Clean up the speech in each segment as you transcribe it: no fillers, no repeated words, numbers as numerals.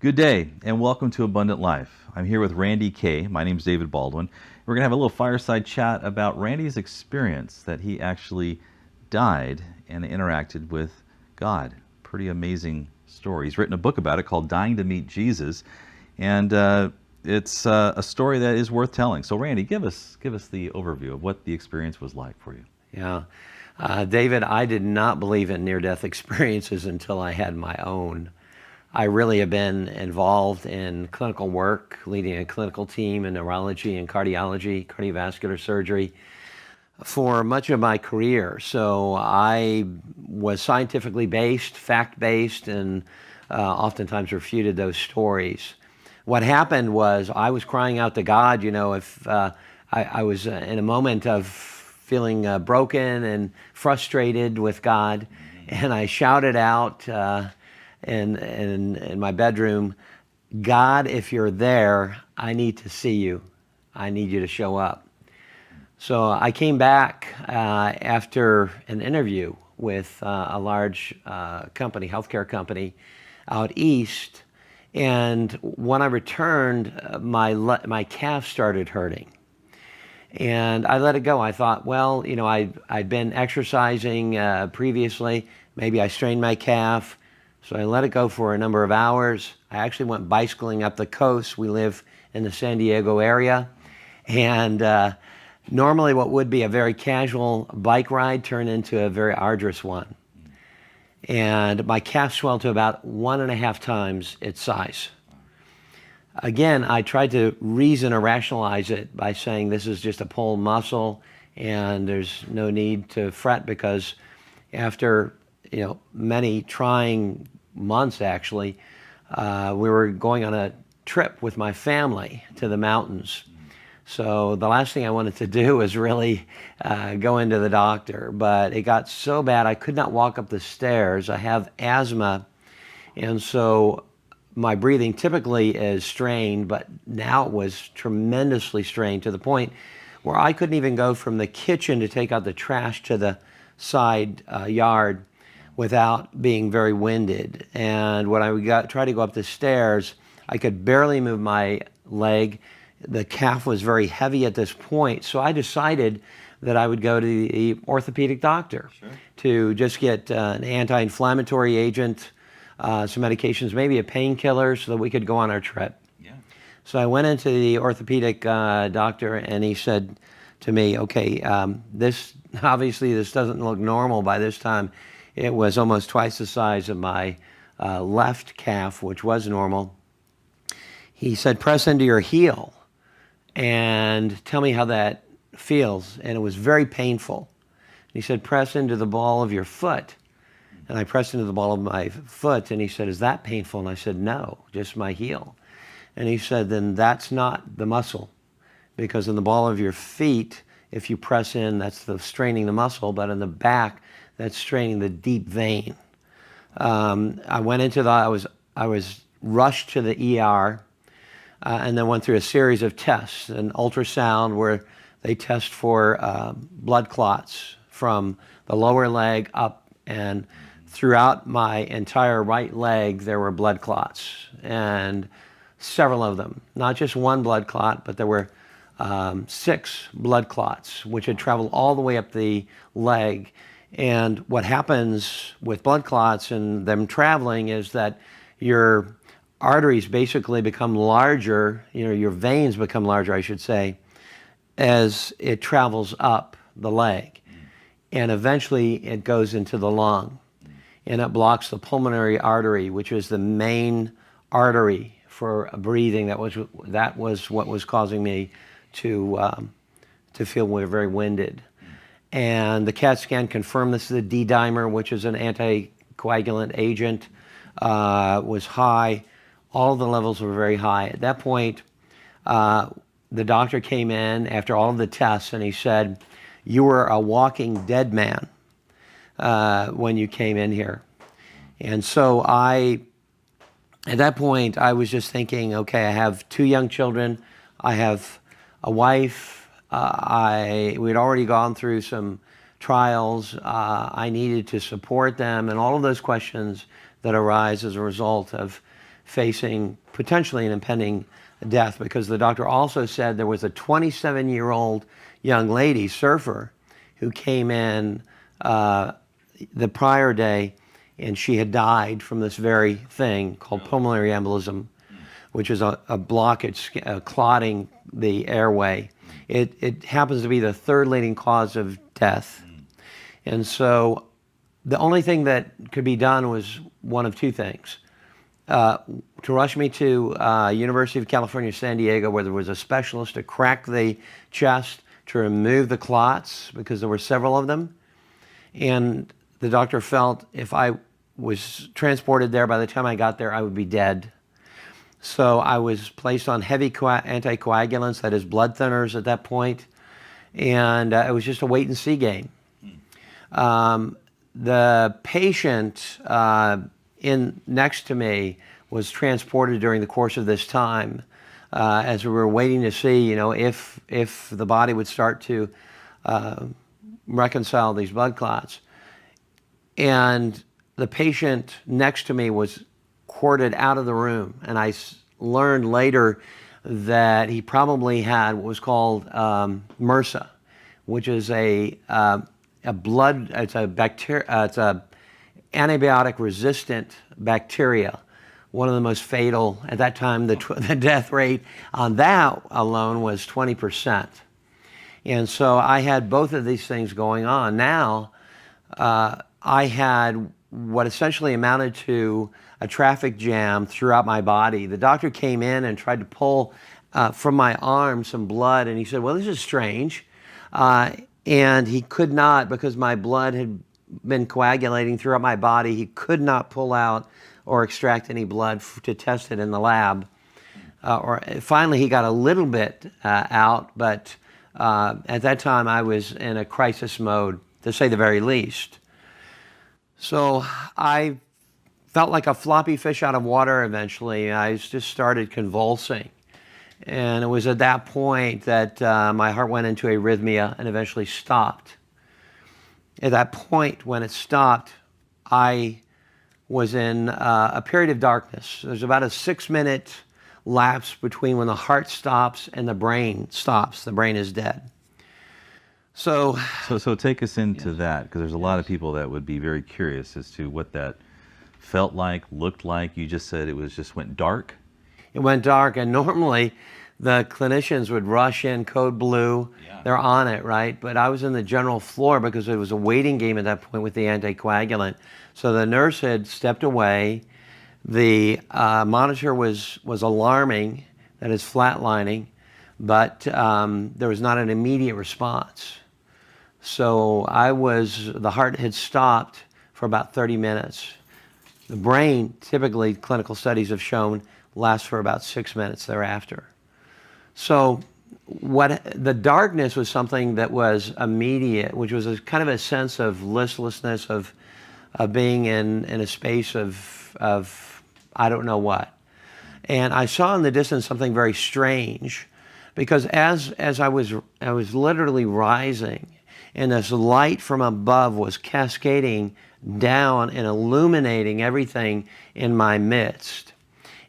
Good day, and welcome to Abundant Life. I'm here with Randy Kay. My name's David Baldwin. We're going to have a little fireside chat about Randy's experience that he actually died and interacted with God. Pretty amazing story. He's written a book about it called Dying to Meet Jesus, and it's a story that is worth telling. So, Randy, give us the overview of what the experience was like for you. Yeah. David, I did not believe in near-death experiences until I had my own. I really have been involved in clinical work, leading a clinical team in neurology and cardiology, cardiovascular surgery, for much of my career. So I was scientifically based, fact-based, and oftentimes refuted those stories. What happened was I was crying out to God, if I was in a moment of feeling broken and frustrated with God, and I shouted out in my bedroom, God, if you're there, I need to see you. I need you to show up. So I came back after an interview with a large company, healthcare company out east, and when I returned, my calf started hurting. And I let it go. I thought, well, I'd been exercising previously. Maybe I strained my calf. So I let it go for a number of hours. I actually went bicycling up the coast. We live in the San Diego area. And normally what would be a very casual bike ride turned into a very arduous one. And my calf swelled to about 1.5 times its size. Again, I tried to reason or rationalize it by saying this is just a pulled muscle and there's no need to fret, because after many trying months, actually, we were going on a trip with my family to the mountains. So the last thing I wanted to do was really go into the doctor, but it got so bad I could not walk up the stairs. I have asthma, and so my breathing typically is strained, but now it was tremendously strained to the point where I couldn't even go from the kitchen to take out the trash to the side yard without being very winded. And when I tried to go up the stairs, I could barely move my leg. The calf was very heavy at this point, so I decided that I would go to the orthopedic doctor to just get an anti-inflammatory agent, some medications, maybe a painkiller, so that we could go on our trip. So I went into the orthopedic doctor, and he said to me, okay, this doesn't look normal. By this time, it was almost twice the size of my left calf, which was normal. He said, press into your heel and tell me how that feels. And it was very painful. He said, press into the ball of your foot. And I pressed into the ball of my foot, and he said, is that painful? And I said, no, just my heel. And he said, then that's not the muscle, because in the ball of your feet, if you press in, that's the straining the muscle, but in the back, that's straining the deep vein. I went into I was rushed to the ER, and then went through a series of tests, an ultrasound where they test for blood clots from the lower leg up, and throughout my entire right leg there were blood clots, and several of them. Not just one blood clot, but there were 6 blood clots, which had traveled all the way up the leg. And what happens with blood clots and them traveling is that your arteries basically become larger, your veins become larger, I should say, as it travels up the leg. And eventually it goes into the lung, and it blocks the pulmonary artery, which is the main artery for breathing. That was what was causing me to feel very winded. And the CAT scan confirmed this is a D-dimer, which is an anticoagulant agent, was high. All the levels were very high. At that point, the doctor came in after all of the tests, and he said, you were a walking dead man when you came in here. And so at that point, I was just thinking, okay, I have 2 young children. I have a wife. We'd already gone through some trials. I needed to support them, and all of those questions that arise as a result of facing potentially an impending death, because the doctor also said there was a 27-year-old young lady, surfer, who came in the prior day, and she had died from this very thing called pulmonary embolism, which is a blockage, clotting the airway. It happens to be the third leading cause of death. And so the only thing that could be done was one of two things. To rush me to University of California, San Diego, where there was a specialist to crack the chest to remove the clots, because there were several of them. And the doctor felt if I was transported there, by the time I got there, I would be dead. So I was placed on heavy anticoagulants, that is blood thinners at that point, and it was just a wait and see game. The patient in next to me was transported during the course of this time, as we were waiting to see, if the body would start to reconcile these blood clots. And the patient next to me was corded out of the room, and I learned later that he probably had what was called MRSA, which is it's a bacteria, it's a antibiotic resistant bacteria. One of the most fatal at that time. The death rate on that alone was 20%. And so I had both of these things going on. Now I had what essentially amounted to a traffic jam throughout my body. The doctor came in and tried to pull from my arm some blood, and he said, well, this is strange. And he could not, because my blood had been coagulating throughout my body, he could not pull out or extract any blood to test it in the lab. Or finally he got a little bit out, but at that time I was in a crisis mode, to say the very least. So I felt like a floppy fish out of water eventually. I just started convulsing. And it was at that point that my heart went into arrhythmia and eventually stopped. At that point, when it stopped, I was in a period of darkness. There's about a 6-minute lapse between when the heart stops and the brain stops. The brain is dead. So take us into that, because there's a lot of people that would be very curious as to what that felt like, looked like. You just said it was just went dark. It went dark, and normally the clinicians would rush in, code blue. Yeah. They're on it, right? But I was in the general floor because it was a waiting game at that point with the anticoagulant. So the nurse had stepped away. The monitor was alarming, that is flatlining, but there was not an immediate response. So the heart had stopped for about 30 minutes. The brain, typically clinical studies have shown, lasts for about 6 minutes thereafter. So the darkness was something that was immediate, which was kind of a sense of listlessness, of being in a space of I don't know what. And I saw in the distance something very strange, because as I was literally rising, and this light from above was cascading down and illuminating everything in my midst.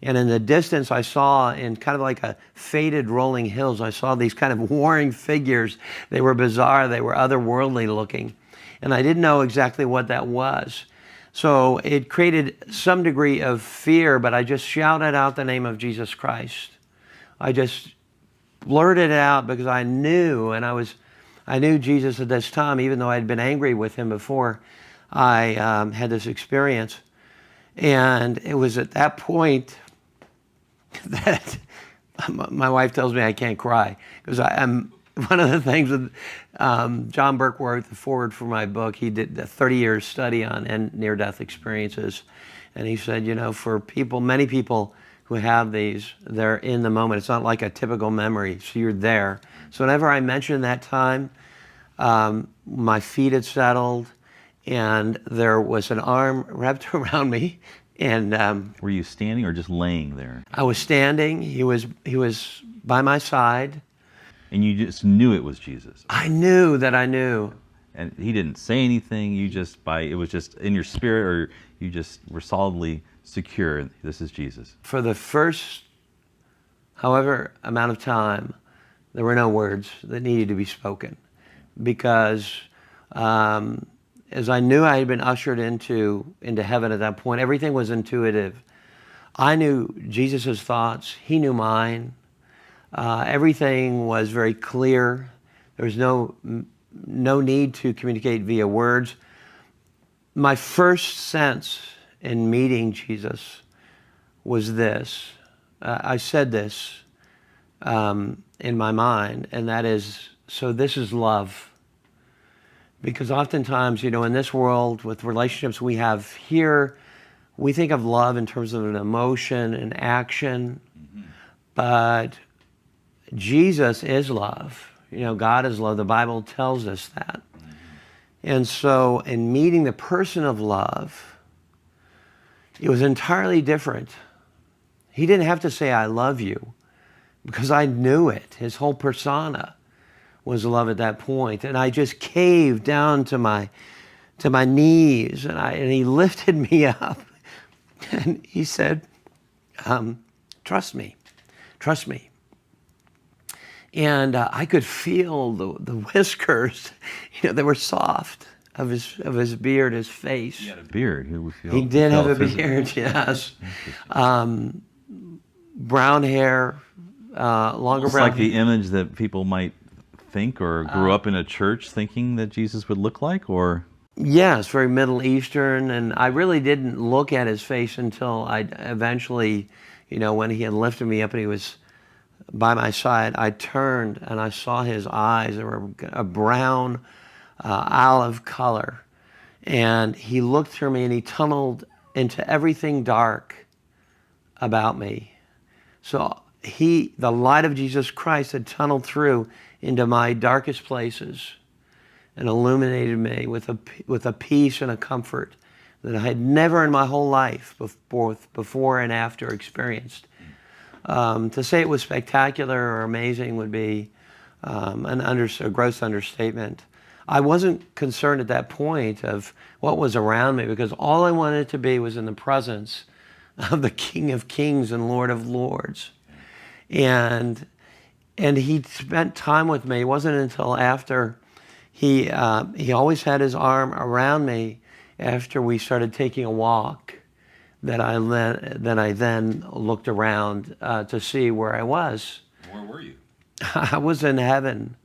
And in the distance, I saw, in kind of like a faded rolling hills, I saw these kind of warring figures. They were bizarre. They were otherworldly looking. And I didn't know exactly what that was. So it created some degree of fear, but I just shouted out the name of Jesus Christ. I just blurted it out because I knew, and I knew Jesus at this time, even though I'd been angry with him before I had this experience. And it was at that point that my wife tells me I can't cry, because I'm one of the things with John Burke wrote the foreword for my book. He did a 30-year study on near-death experiences, and he said, for many people who have these, they're in the moment. It's not like a typical memory, so you're there. So whenever I mention that time, my feet had settled, and there was an arm wrapped around me. And were you standing or just laying there? I was standing. He was by my side. And you just knew it was Jesus? I knew that I knew. And he didn't say anything? It was just in your spirit, or you just were solidly secure this is Jesus. For the first however amount of time, there were no words that needed to be spoken, because as I knew I had been ushered into heaven at that point, everything was intuitive. I knew Jesus' thoughts. He knew mine. Everything was very clear. There was no need to communicate via words. My first sense in meeting Jesus was this. I said this in my mind, and that is, so this is love. Because oftentimes, in this world, with relationships we have here, we think of love in terms of an emotion, an action, but Jesus is love. God is love. The Bible tells us that. And so in meeting the person of love, it was entirely different. He didn't have to say, I love you, because I knew it. His whole persona was love at that point. And I just caved down to my knees, and he lifted me up. And he said, trust me. And I could feel the whiskers, they were soft, of his beard, his face. He had a beard. He did have a beard, yes. Brown hair, longer Almost brown like the image that people might think or grew up in a church thinking that Jesus would look like, or? Yes, very Middle Eastern. And I really didn't look at his face until I eventually, when he had lifted me up and he was by my side, I turned and I saw his eyes. They were a brown olive color. And he looked through me and he tunneled into everything dark about me. So the light of Jesus Christ had tunneled through into my darkest places and illuminated me with a peace and a comfort that I had never in my whole life before and after experienced. To say it was spectacular or amazing would be a gross understatement. I wasn't concerned at that point of what was around me, because all I wanted to be was in the presence of the King of Kings and Lord of Lords. And he spent time with me. It wasn't until after he always had his arm around me after we started taking a walk that I then looked around to see where I was. Where were you? I was in heaven.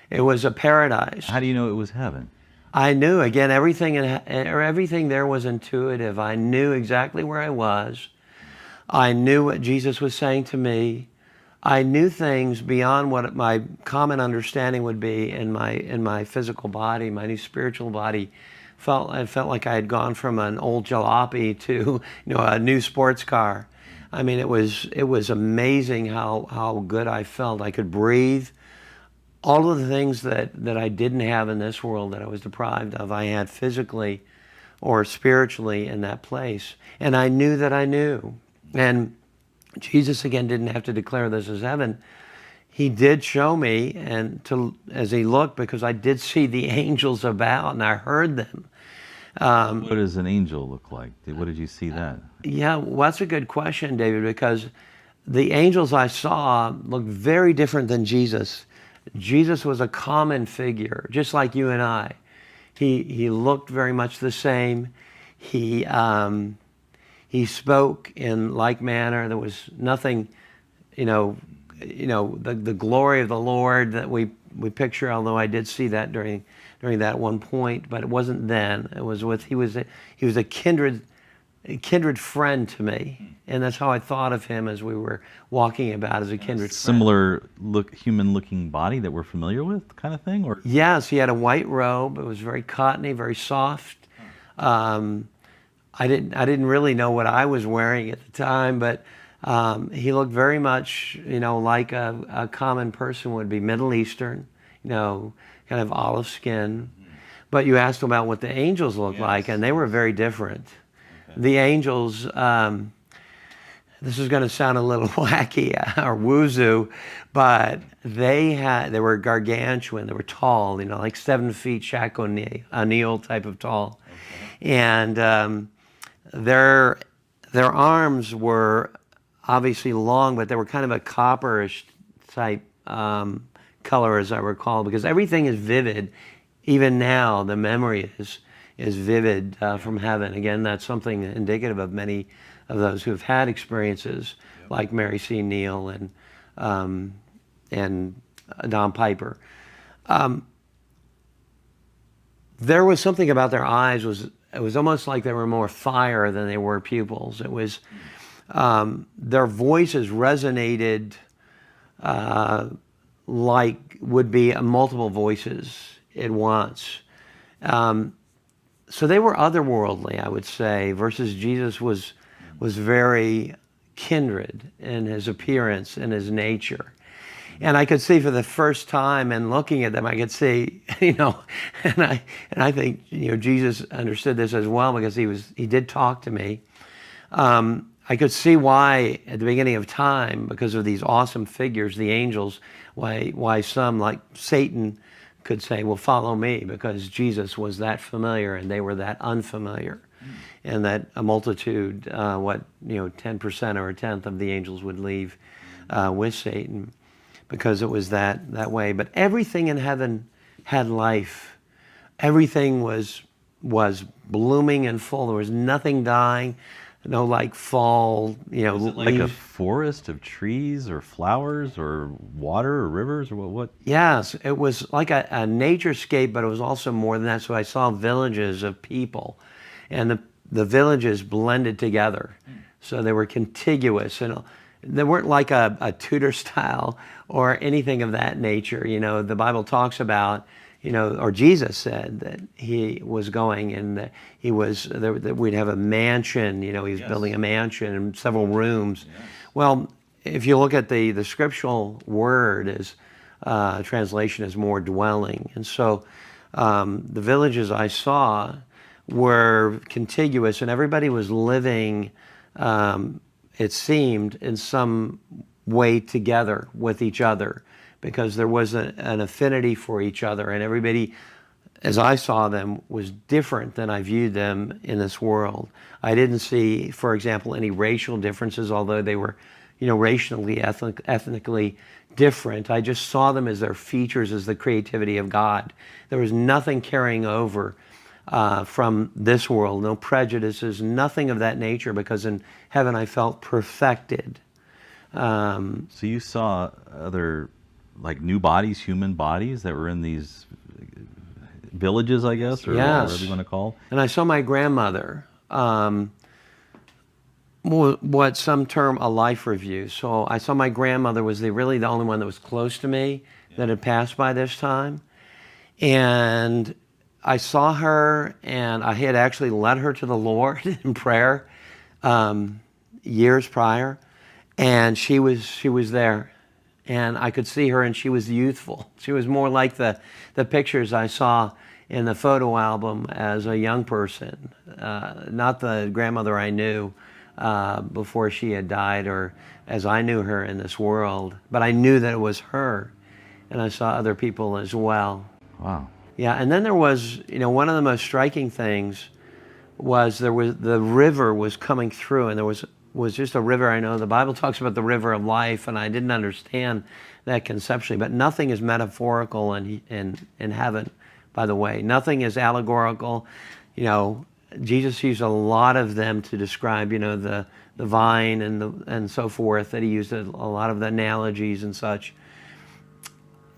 It was a paradise. How do you know it was heaven? I knew, again, everything there was intuitive. I knew exactly where I was. I knew what Jesus was saying to me. I knew things beyond what my common understanding would be in my physical body, my new spiritual body. I felt like I had gone from an old jalopy to a new sports car. I mean, it was amazing how good I felt. I could breathe. All of the things that I didn't have in this world, that I was deprived of, I had physically or spiritually in that place. And I knew that I knew. And Jesus, again, didn't have to declare this as heaven. He did show me, as he looked, because I did see the angels about and I heard them. What does an angel look like? What did you see that? Yeah, well, that's a good question, David, because the angels I saw looked very different than Jesus. Jesus was a common figure, just like you and I. He looked very much the same. He spoke in like manner. There was nothing, the glory of the Lord that we picture. Although I did see that during that one point, but it wasn't then. It was he was a kindred friend to me, and that's how I thought of him as we were walking about, as a kindred friend. Similar human-looking body that we're familiar with, kind of thing, or? Yes, he had a white robe. It was very cottony, very soft. I didn't really know what I was wearing at the time, but he looked very much, like a common person would be, Middle Eastern, kind of olive skin. But you asked about what the angels looked like, and they were very different. Okay. The angels, this is going to sound a little wacky or woo-zoo, but they were gargantuan. They were tall, like 7 feet, Shaq O'Neal type of tall. Okay. And their their arms were obviously long, but they were kind of a copperish type color, as I recall, because everything is vivid. Even now, the memory is vivid from heaven. Again, that's something indicative of many of those who have had experiences like Mary C. Neal and Don Piper. There was something about their eyes. It was almost like they were more fire than they were pupils. It was their voices resonated like would be multiple voices at once. So they were otherworldly, I would say, versus Jesus was very kindred in his appearance and his nature. And I could see for the first time, and looking at them, I could see, and I think Jesus understood this as well, because he did talk to me. I could see why at the beginning of time, because of these awesome figures, the angels, why some like Satan could say, well, follow me, because Jesus was that familiar and they were that unfamiliar. And that a multitude, 10% or a tenth of the angels would leave with Satan, because it was that way. But everything in heaven had life. Everything was blooming and full. There was nothing dying, no like fall, Was it like a leaves. forest of trees or flowers or water or rivers or what? Yes, it was like a naturescape, but it was also more than that. So I saw villages of people, and the villages blended together. So they were contiguous, and they weren't like a Tudor style or anything of that nature. The Bible talks about, or Jesus said that he was going, and that that we'd have a mansion. He was building a mansion and several rooms. Yes. Well, if you look at the scriptural word as translation is more dwelling, and so the villages I saw were contiguous, and everybody was living, it seemed, in some way together with each other, because there was an affinity for each other, and everybody, as I saw them, was different than I viewed them in this world. I didn't see, for example, any racial differences, although they were, racially, ethnically different. I just saw them as their features, as the creativity of God. There was nothing carrying over from this world, no prejudices, nothing of that nature, because in heaven I felt perfected. So you saw other, like, new bodies, human bodies that were in these villages, I guess, or Yes. whatever you want to call. And I saw my grandmother, what some term a life review. So I saw my grandmother was really the only one that was close to me that had passed by this time. And I saw her, and I had actually led her to the Lord in prayer years prior, and she was there, and I could see her, and she was youthful. She was more like the pictures I saw in the photo album as a young person, not the grandmother I knew before she had died, or as I knew her in this world, but I knew that it was her, and I saw other people as well. Wow. Yeah, and then there was, one of the most striking things was the river was coming through, and there was just a river. I know the Bible talks about the river of life, and I didn't understand that conceptually, but nothing is metaphorical in heaven, by the way. Nothing is allegorical. Jesus used a lot of them to describe, the vine and so forth, that he used a lot of the analogies and such.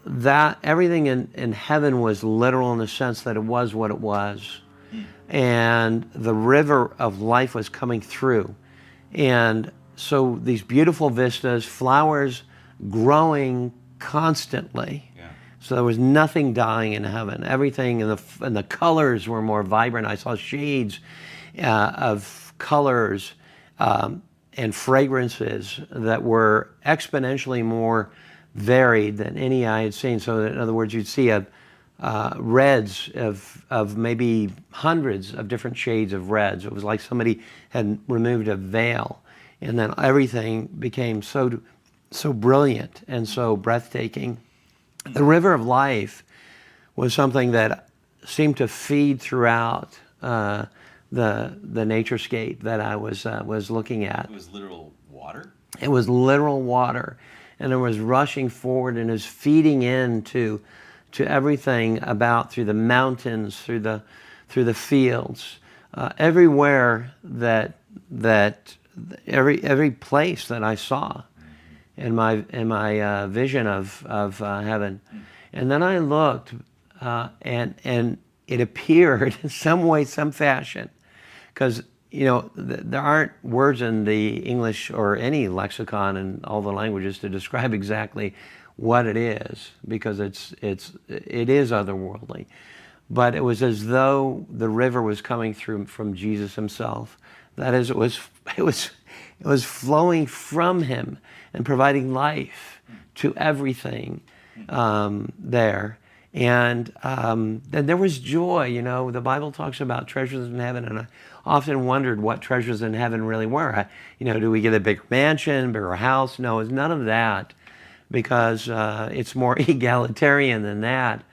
That everything in heaven was literal in the sense that it was what it was. And the river of life was coming through. And so these beautiful vistas, flowers growing constantly. Yeah. So there was nothing dying in heaven. Everything, and the colors were more vibrant. I saw shades of colors and fragrances that were exponentially more varied than any I had seen. So in other words, you'd see reds of maybe hundreds of different shades of reds. It was like somebody had removed a veil, and then everything became so brilliant and so breathtaking. The river of life was something that seemed to feed throughout the naturescape that I was looking at. It was literal water? It was literal water, and it was rushing forward and it was feeding into everything about through the mountains, through the fields, everywhere that every place that I saw in my vision of heaven. And then I looked, and it appeared in some way, some fashion, because there aren't words in the English or any lexicon in all the languages to describe exactly what it is, because it is otherworldly. But it was as though the river was coming through from Jesus himself. That is, it was flowing from him and providing life to everything there. And then there was joy. The Bible talks about treasures in heaven, and I often wondered what treasures in heaven really were. Do we get a bigger mansion, bigger house? No, it's none of that, because it's more egalitarian than that.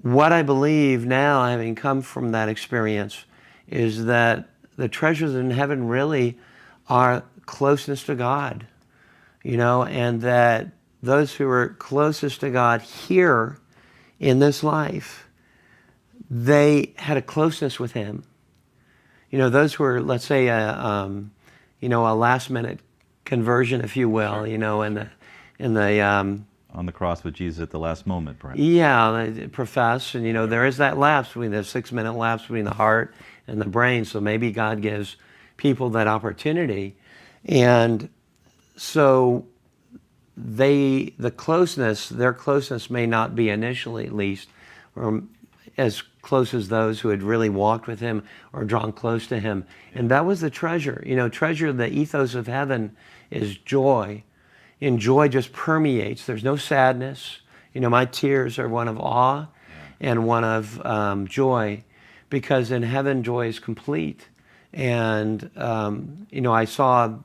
What I believe now, having come from that experience, is that the treasures in heaven really are closeness to God, and that those who are closest to God here in this life, they had a closeness with him. Those who are, let's say, a last minute conversion, if you will, in the on the cross with Jesus at the last moment, perhaps. Yeah, they profess, and there is that lapse between the 6-minute lapse between the heart and the brain. So maybe God gives people that opportunity, and so their closeness may not be initially, at least, or as close as those who had really walked with him or drawn close to him. And that was the treasure. Treasure, the ethos of heaven is joy. And joy just permeates. There's no sadness. My tears are one of awe and one of joy, because in heaven joy is complete. And I saw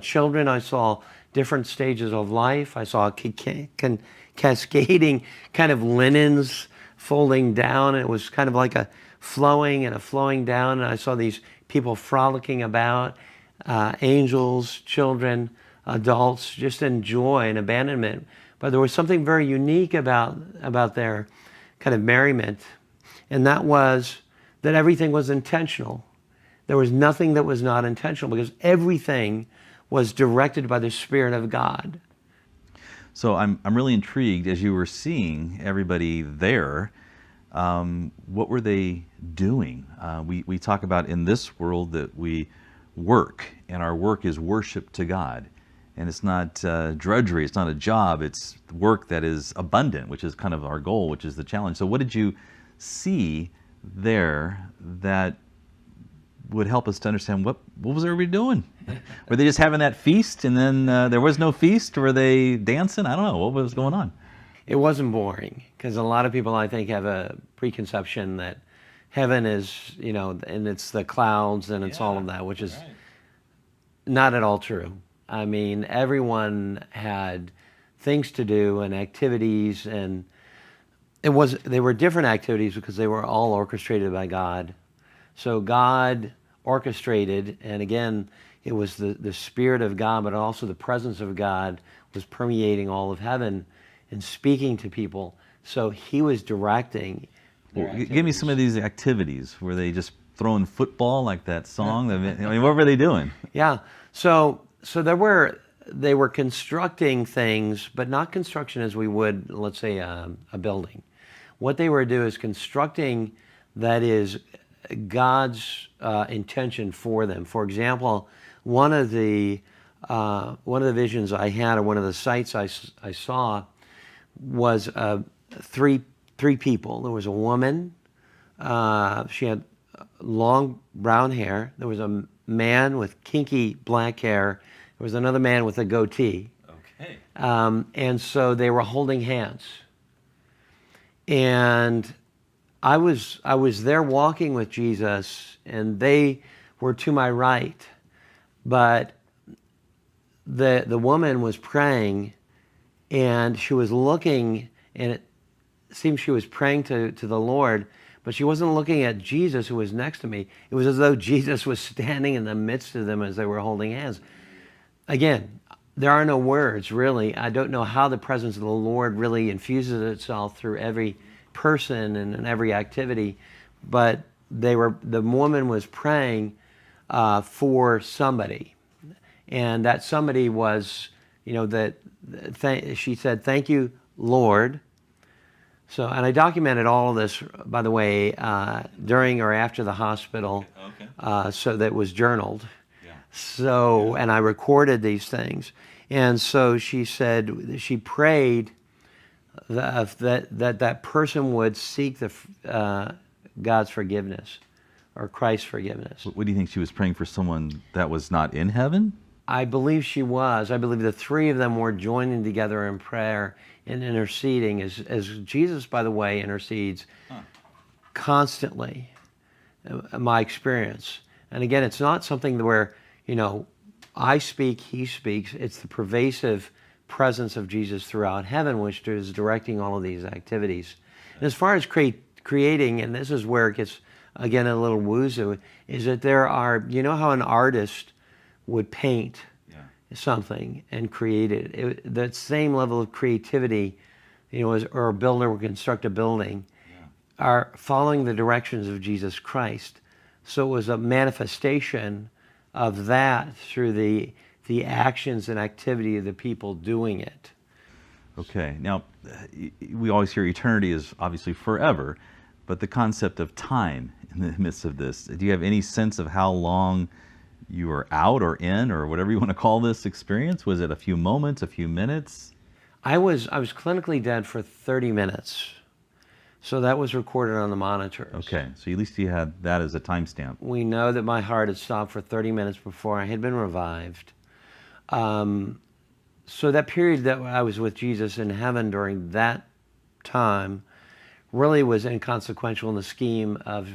children. I saw different stages of life. I saw cascading kind of linens folding down. It was kind of like a flowing and a flowing down. And I saw these people frolicking about, angels, children, adults, just in joy and abandonment. But there was something very unique about their kind of merriment, and that was that everything was intentional. There was nothing that was not intentional, because everything was directed by the Spirit of God. So I'm really intrigued, as you were seeing everybody there, what were they doing? We talk about in this world that we work, and our work is worship to God. And it's not drudgery, it's not a job, it's work that is abundant, which is kind of our goal, which is the challenge. So what did you see there that would help us to understand what was everybody doing? Were they just having that feast, and then there was no feast? Were they dancing? I don't know. What was going on? It wasn't boring, because a lot of people, I think, have a preconception that heaven is, and it's the clouds and it's all of that, which is not at all true. I mean, everyone had things to do and activities, and they were different activities because they were all orchestrated by God. So God orchestrated, and again, it was the Spirit of God, but also the presence of God was permeating all of heaven and speaking to people. So he was directing. Well, give me some of these activities. Were they just throwing football like that song? I mean, what were they doing? Yeah. So they were constructing things, but not construction as we would, let's say, a building. What they were doing is constructing that is God's intention for them. For example, one of the visions I had, or one of the sights I saw, was three people. There was a woman. She had long brown hair. There was a man with kinky black hair. There was another man with a goatee. Okay. And so they were holding hands. And I was there walking with Jesus, and they were to my right. But the woman was praying, and she was looking, and it seemed she was praying to the Lord, But she wasn't looking at Jesus who was next to me. It was as though Jesus was standing in the midst of them as they were holding hands. Again, there are no words, really. I don't know how the presence of the Lord really infuses itself through every person and every activity, but the woman was praying for somebody, and that somebody was, she said, "Thank you, Lord." So, and I documented all of this, by the way, during or after the hospital, so that it was journaled. So, and I recorded these things. And so she said, she prayed that person would seek God's forgiveness or Christ's forgiveness. What do you think? She was praying for someone that was not in heaven? I believe she was. I believe the three of them were joining together in prayer and interceding as Jesus, by the way, intercedes constantly, my experience. And again, it's not something where, I speak, he speaks. It's the pervasive presence of Jesus throughout heaven, which is directing all of these activities. And as far as creating, and this is where it gets, again, a little woo-zoo, is that there are, how an artist would paint something and create it. That same level of creativity, or a builder would construct a building, are following the directions of Jesus Christ. So it was a manifestation of that through the actions and activity of the people doing it. Okay. Now, we always hear eternity is obviously forever, but the concept of time in the midst of this, do you have any sense of how long you were out or in, or whatever you want to call this experience? Was it a few moments, a few minutes? I was clinically dead for 30 minutes. So that was recorded on the monitors. Okay, so at least you had that as a timestamp. We know that my heart had stopped for 30 minutes before I had been revived. So that period that I was with Jesus in heaven during that time really was inconsequential in the scheme of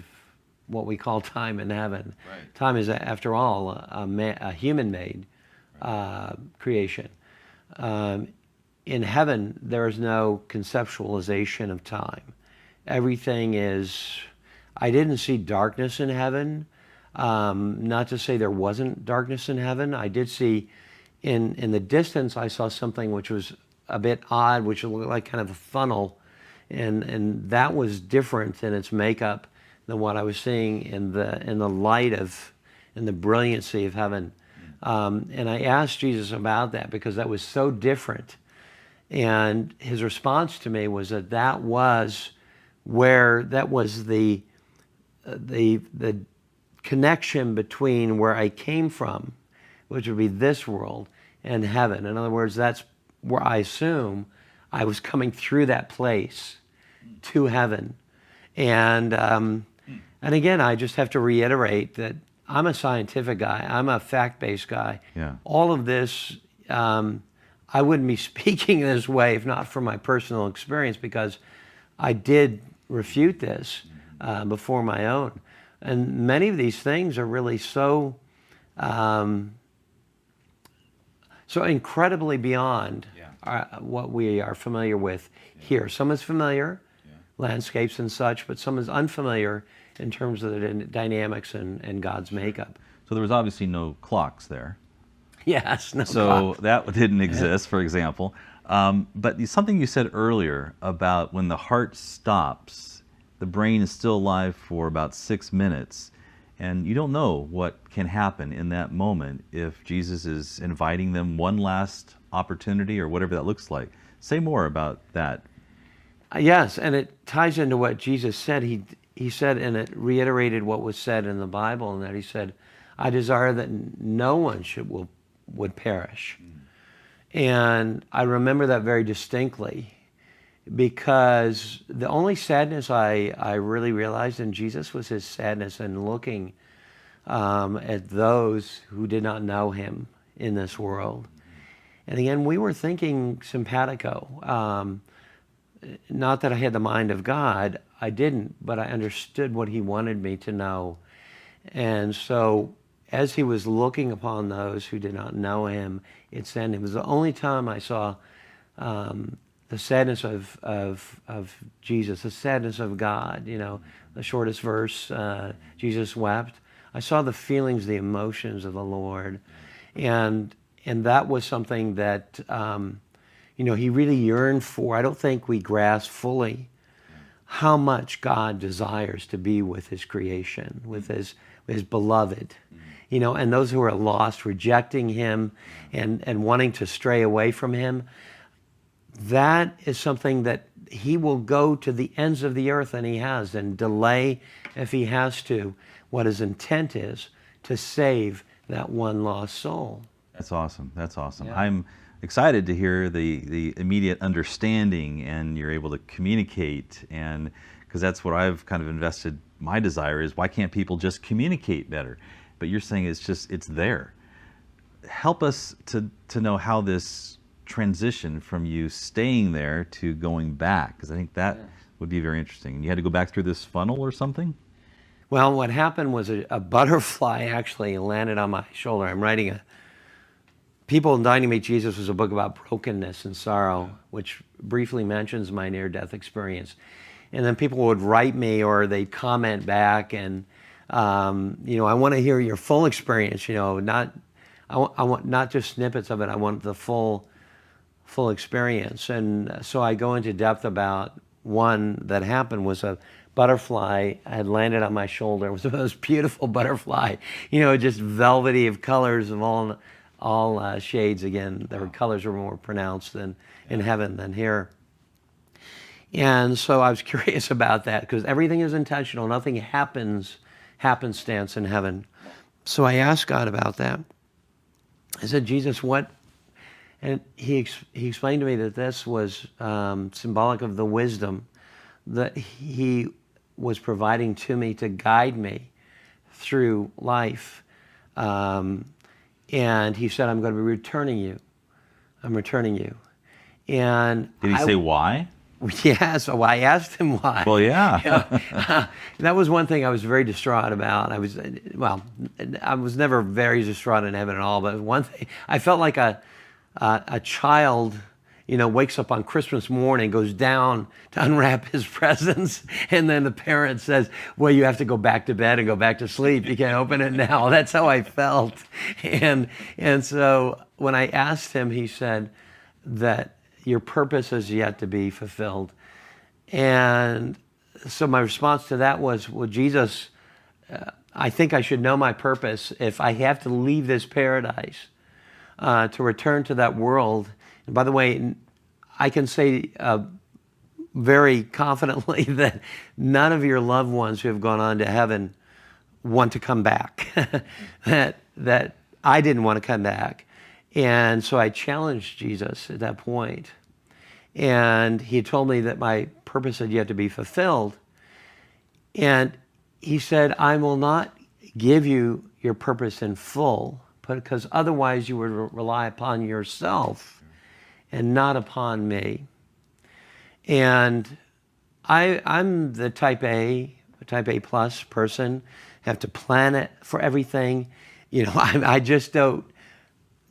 what we call time in heaven. Right. Time is, after all, a human-made creation. In heaven, there is no conceptualization of time. Everything is, I didn't see darkness in heaven. Not to say there wasn't darkness in heaven. I did see, in the distance, I saw something which was a bit odd, which looked like kind of a funnel. And that was different in its makeup than what I was seeing in the light of, in the brilliancy of heaven. And I asked Jesus about that because that was so different. And his response to me was that was the connection between where I came from, which would be this world, and heaven. In other words, that's where I assume I was coming through that place to heaven. And again, I just have to reiterate that I'm a scientific guy. I'm a fact-based guy. Yeah. All of this, I wouldn't be speaking this way if not for my personal experience, because I did refute this before my own. And many of these things are really so incredibly beyond what we are familiar with here. Some is familiar, landscapes and such, but some is unfamiliar in terms of the dynamics and God's makeup. So there was obviously no clocks there. Yes, no So clocks. that didn't exist, for example. But something you said earlier about when the heart stops, the brain is still alive for about 6 minutes, and you don't know what can happen in that moment if Jesus is inviting them one last opportunity or whatever that looks like. Say more about that. Yes, and it ties into what Jesus said. He said, and it reiterated what was said in the Bible, and that he said, "I desire that no one would perish." And I remember that very distinctly, because the only sadness I really realized in Jesus was his sadness in looking at those who did not know him in this world. And again, we were thinking simpatico. Not that I had the mind of God, I didn't, but I understood what he wanted me to know. And so as he was looking upon those who did not know him, it was the only time I saw the sadness of Jesus, the sadness of God, the shortest verse, Jesus wept. I saw the feelings, the emotions of the Lord. And that was something that, he really yearned for. I don't think we grasp fully how much God desires to be with his creation, with his beloved. And those who are lost, rejecting him and wanting to stray away from him, that is something that he will go to the ends of the earth, and he has, and delay if he has to, what his intent is to save that one lost soul. That's awesome. That's awesome. Yeah. I'm excited to hear the immediate understanding, and you're able to communicate, and because that's what I've kind of invested my desire is, why can't people just communicate better? But you're saying it's there. Help us to know how this transition from you staying there to going back, because I think that would be very interesting. And you had to go back through this funnel or something? Well, what happened was a butterfly actually landed on my shoulder. I'm writing People Dying to Meet Jesus was a book about brokenness and sorrow, which briefly mentions my near-death experience. And then people would write me, or they'd comment back, and I want to hear your full experience. I want not just snippets of it. I want the full experience. And so I go into depth about one that happened. Was a butterfly had landed on my shoulder. It was the most beautiful butterfly, just velvety of colors of all shades. Again, their colors were more pronounced in heaven than here. And so I was curious about that, because everything is intentional. Nothing happens happenstance in heaven. So I asked God about that. I said, Jesus, what? And he explained to me that this was symbolic of the wisdom that he was providing to me to guide me through life. And he said, I'm going to be returning you. I'm returning you. And did he say why? Yeah, so I asked him why. Well, yeah. That was one thing I was very distraught about. I was never very distraught in heaven at all, but one thing, I felt like a child, wakes up on Christmas morning, goes down to unwrap his presents, and then the parent says, well, you have to go back to bed and go back to sleep. You can't open it now. That's how I felt. And so when I asked him, he said that your purpose is yet to be fulfilled. And so my response to that was, well, Jesus, I think I should know my purpose if I have to leave this paradise to return to that world. And by the way, I can say very confidently that none of your loved ones who have gone on to heaven want to come back. that I didn't want to come back. And so I challenged Jesus at that point. And he told me that my purpose had yet to be fulfilled. And he said, I will not give you your purpose in full, because otherwise you would rely upon yourself and not upon me. And I'm the type A plus person, have to plan it for everything. I just don't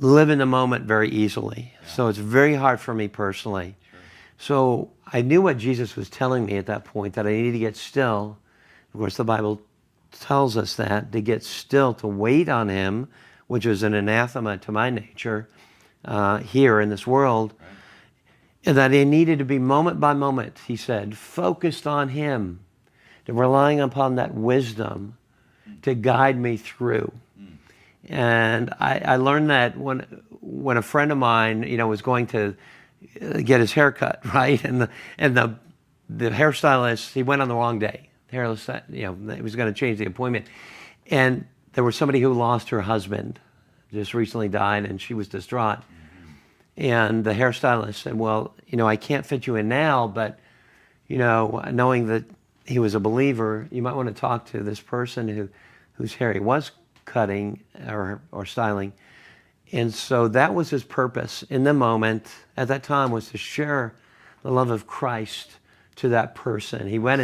live in the moment very easily. Yeah. So it's very hard for me personally. Sure. So I knew what Jesus was telling me at that point, that I needed to get still. Of course, the Bible tells us that, to get still, to wait on him, which is an anathema to my nature here in this world. Right. And that I needed to be moment by moment, he said, focused on him, to relying upon that wisdom to guide me through. And I learned that when a friend of mine, was going to get his hair cut, right? And the hairstylist, he went on the wrong day. The hairstylist, he was going to change the appointment. And there was somebody who lost her husband, just recently died, and she was distraught. And the hairstylist said, well, I can't fit you in now, but, knowing that he was a believer, you might want to talk to this person whose hair he was cutting or styling. And so that was his purpose in the moment at that time, was to share the love of Christ to that person. He went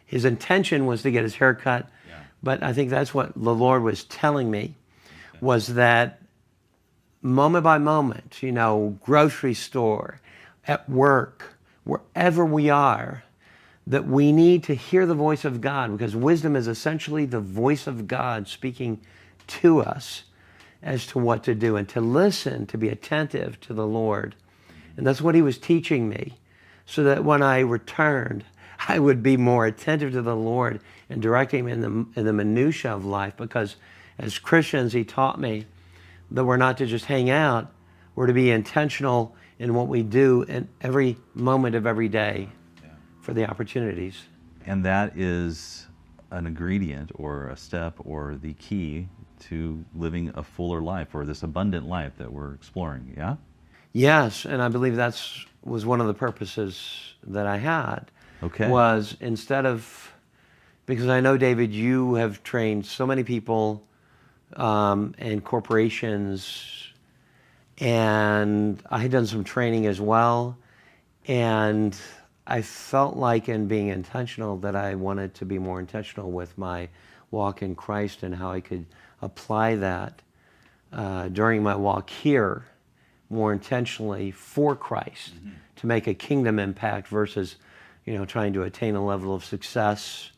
his intention was to get his hair cut, but I think that's what the Lord was telling me, was that moment by moment, grocery store, at work, wherever we are, that we need to hear the voice of God, because wisdom is essentially the voice of God speaking to us as to what to do, and to listen, to be attentive to the Lord. And that's what he was teaching me, so that when I returned, I would be more attentive to the Lord and directing him in the minutia of life, because as Christians, he taught me that we're not to just hang out, we're to be intentional in what we do in every moment of every day for the opportunities. And that is an ingredient or a step or the key to living a fuller life, or this abundant life that we're exploring, yeah? Yes, and I believe was one of the purposes that I had. Okay. Was instead of, because I know, David, you have trained so many people and corporations, and I had done some training as well, and I felt like, in being intentional, that I wanted to be more intentional with my walk in Christ and how I could apply that during my walk here more intentionally for Christ, to make a kingdom impact versus, trying to attain a level of success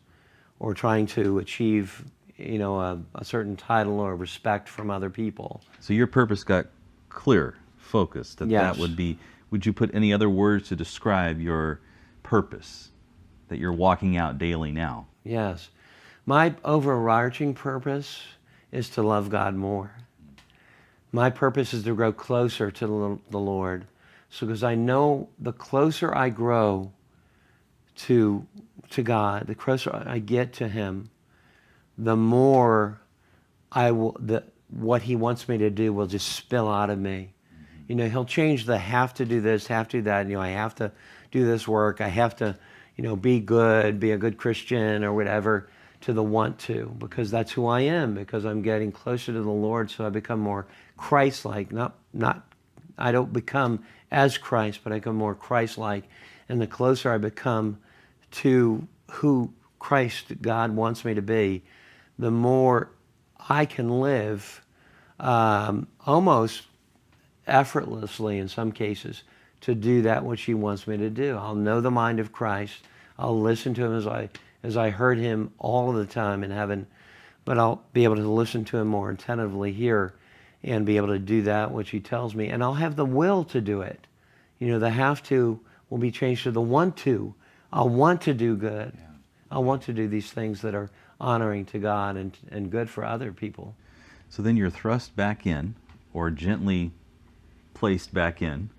or trying to achieve, a certain title or respect from other people. So your purpose got clear, focused. That Yes. would be, would you put any other words to describe your purpose that you're walking out daily now? Yes. My overarching purpose is to love God more. My purpose is to grow closer to the Lord. So, because I know the closer I grow to God, the closer I get to him, the more what he wants me to do will just spill out of me. He'll change the have to do this, have to do that. I have to do this work. I have to, be good, be a good Christian or whatever, to the want to, because that's who I am, because I'm getting closer to the Lord, so I become more Christ-like. I don't become as Christ, but I become more Christ-like. And the closer I become to who Christ, God, wants me to be, the more I can live almost effortlessly, in some cases, to do that which he wants me to do. I'll know the mind of Christ. I'll listen to him as I heard him all of the time in heaven, but I'll be able to listen to him more attentively here and be able to do that which he tells me. And I'll have the will to do it. The have to will be changed to the want to. I'll want to do good. Yeah. I want to do these things that are honoring to God and good for other people. So then you're thrust back in, or gently placed back in,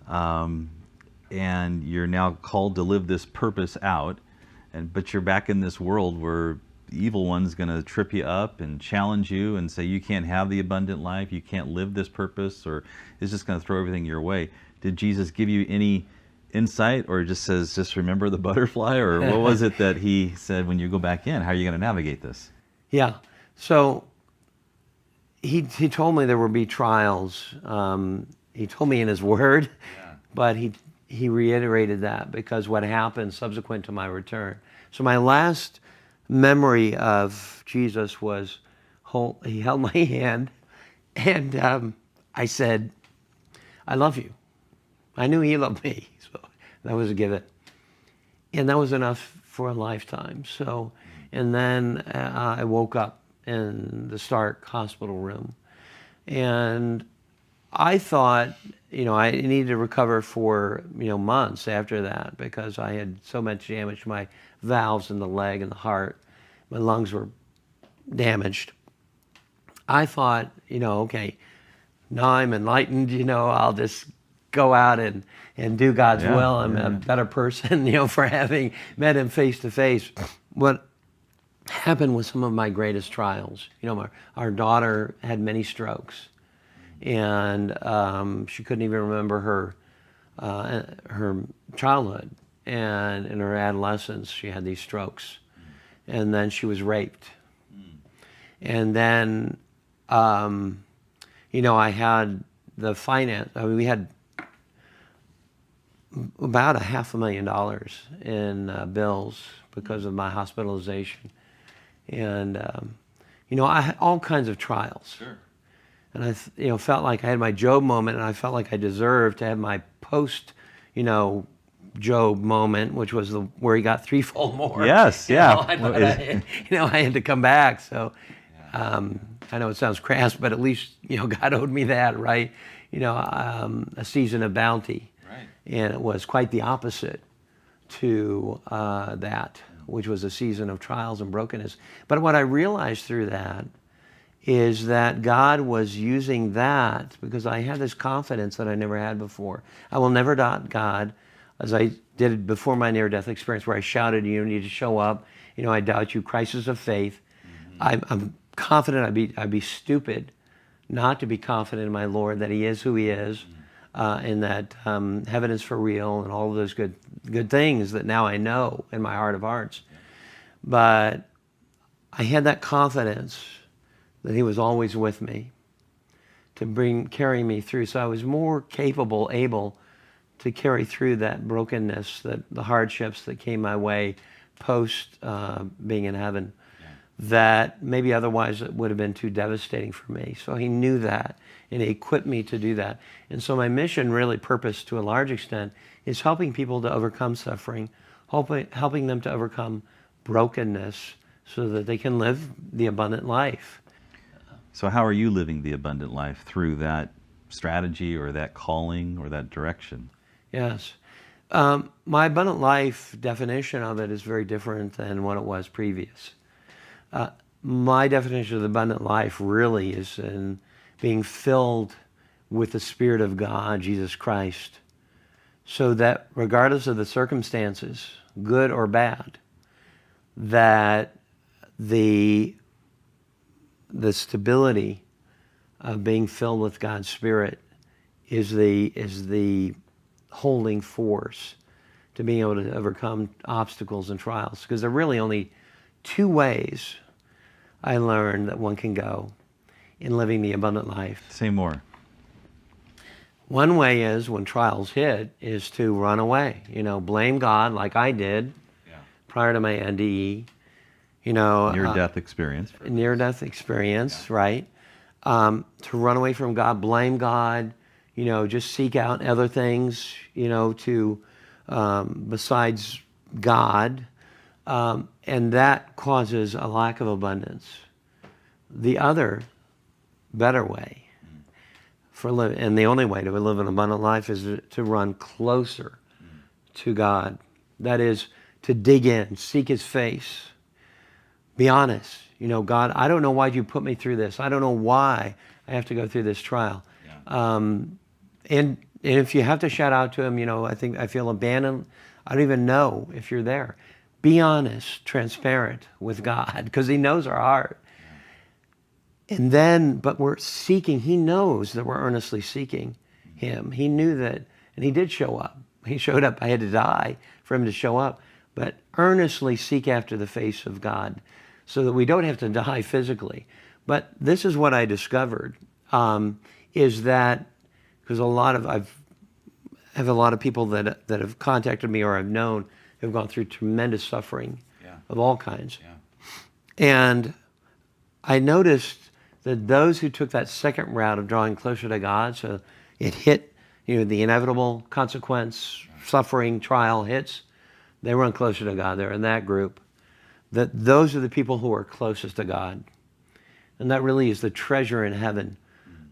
and you're now called to live this purpose out, but you're back in this world where the evil one's going to trip you up and challenge you and say you can't have the abundant life, you can't live this purpose, or is just going to throw everything your way. Did Jesus give you any insight, or just says, just remember the butterfly, or what was it that he said when you go back in? How are you going to navigate this? Yeah. So he told me there would be trials. He told me in his word, but he reiterated that, because what happened subsequent to my return. So my last memory of Jesus was he held my hand, and I said, I love you. I knew he loved me, so that was a given. And that was enough for a lifetime. So, and then I woke up in the Stark hospital room, and I thought, I needed to recover for, months after that, because I had so much damage to my valves in the leg and the heart. My lungs were damaged. I thought, okay, now I'm enlightened, I'll just go out and do God's will. I'm a better person, for having met him face to face. What happened was some of my greatest trials. Our daughter had many strokes, and she couldn't even remember her childhood, and in her adolescence she had these strokes, and then she was raped, and then I had the finance. We had about $500,000 in bills because of my hospitalization, and I had all kinds of trials. Sure. And I felt like I had my Job moment, and I felt like I deserved to have my post Job moment, which was where he got threefold more. Yes, yeah. I thought I had to come back. So I know it sounds crass, but at least God owed me that, right? A season of bounty, Right. and it was quite the opposite to that, which was a season of trials and brokenness. But what I realized through that is that God was using that because I had this confidence that I never had before. I will never doubt God, as I did before my near-death experience, where I shouted, "You need to show up. I doubt you." Crisis of faith. I'm confident. I'd be stupid not to be confident in my Lord that He is who He is, and that heaven is for real, and all of those good things that now I know in my heart of hearts. But I had that confidence that He was always with me to carry me through. So I was more capable, able to carry through that brokenness, the hardships that came my way post being in heaven, that maybe otherwise it would have been too devastating for me. So He knew that, and He equipped me to do that. And so my mission, really purpose to a large extent, is helping people to overcome suffering, helping them to overcome brokenness so that they can live the abundant life. So how are you living the abundant life through that strategy or that calling or that direction? Yes. My abundant life definition of it is very different than what it was previous. My definition of the abundant life really is in being filled with the Spirit of God, Jesus Christ, so that regardless of the circumstances, good or bad, that the stability of being filled with God's Spirit is the holding force to being able to overcome obstacles and trials. Because there are really only two ways I learned that one can go in living the abundant life. Say more. One way is, when trials hit, is to run away. Blame God like I did prior to my NDE. Near-death experience. Near-death experience, right? To run away from God, blame God, just seek out other things, besides God. And that causes a lack of abundance. The other, better way for living, and the only way to live an abundant life, is to run closer to God. That is, to dig in, seek His face. Be honest. God, I don't know why you put me through this. I don't know why I have to go through this trial. And if you have to shout out to Him, I feel abandoned. I don't even know if you're there. Be honest, transparent with God, because He knows our heart. And then, but we're seeking. He knows that we're earnestly seeking Him. He knew that, and He did show up. He showed up. I had to die for Him to show up. But earnestly seek after the face of God, so that we don't have to die physically. But this is what I discovered, is that, because I have a lot of people that have contacted me or I've known have gone through tremendous suffering of all kinds. And I noticed that those who took that second route of drawing closer to God, so it hit, the inevitable consequence, suffering, trial hits, they run closer to God. They're in that group. That those are the people who are closest to God. And that really is the treasure in heaven.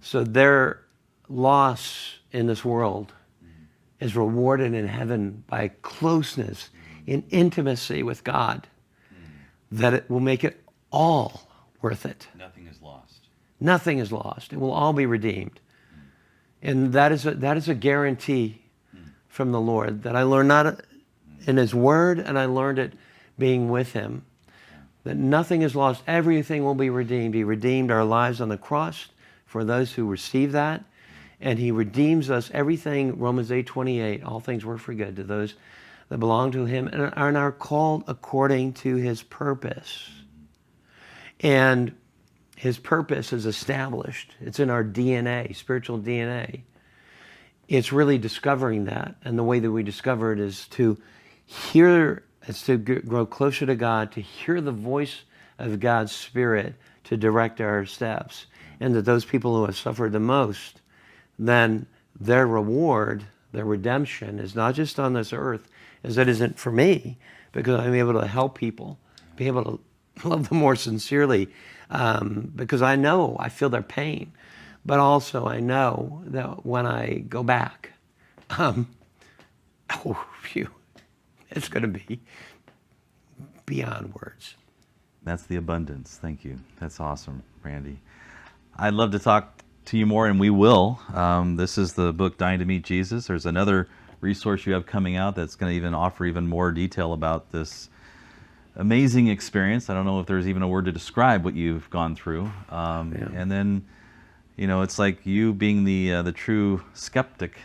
So their loss in this world is rewarded in heaven by closeness, in intimacy with God, that it will make it all worth it. Nothing is lost. Nothing is lost. It will all be redeemed. And that is a guarantee from the Lord that I learned not in His Word, and I learned it being with Him. That nothing is lost. Everything will be redeemed. He redeemed our lives on the cross for those who receive that. And He redeems us. Everything, Romans 8:28, all things work for good to those that belong to Him and are called according to His purpose. And His purpose is established. It's in our DNA, spiritual DNA. It's really discovering that. And the way that we discover it is to grow closer to God, to hear the voice of God's Spirit to direct our steps. And that those people who have suffered the most, then their reward, The redemption is not just on this earth, as it isn't for me, because I'm able to help people, be able to love them more sincerely, because I feel their pain. But also I know that when I go back, oh, phew, it's going to be beyond words. That's the abundance. Thank you. That's awesome, Randy. I'd love to talk to you more, and we will. This is the book, Dying to Meet Jesus. There's another resource you have coming out that's going to even offer even more detail about this amazing experience. I don't know if there's even a word to describe what you've gone through. And then, it's like you being the true skeptic,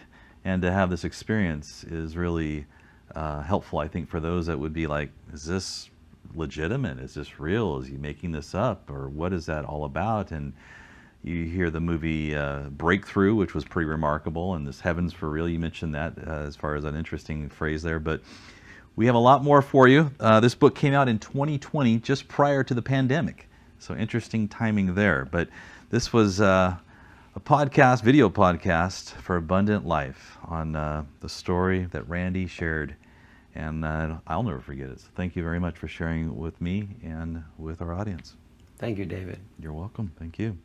and to have this experience is really helpful, I think, for those that would be like, is this legitimate? Is this real? Is he making this up? Or what is that all about? And you hear the movie Breakthrough, which was pretty remarkable, and this Heaven's for Real, you mentioned that as far as an interesting phrase there. But we have a lot more for you. This book came out in 2020, just prior to the pandemic. So interesting timing there. But this was a video podcast for Abundant Life on the story that Randy shared. And I'll never forget it. So thank you very much for sharing with me and with our audience. Thank you, David. You're welcome. Thank you.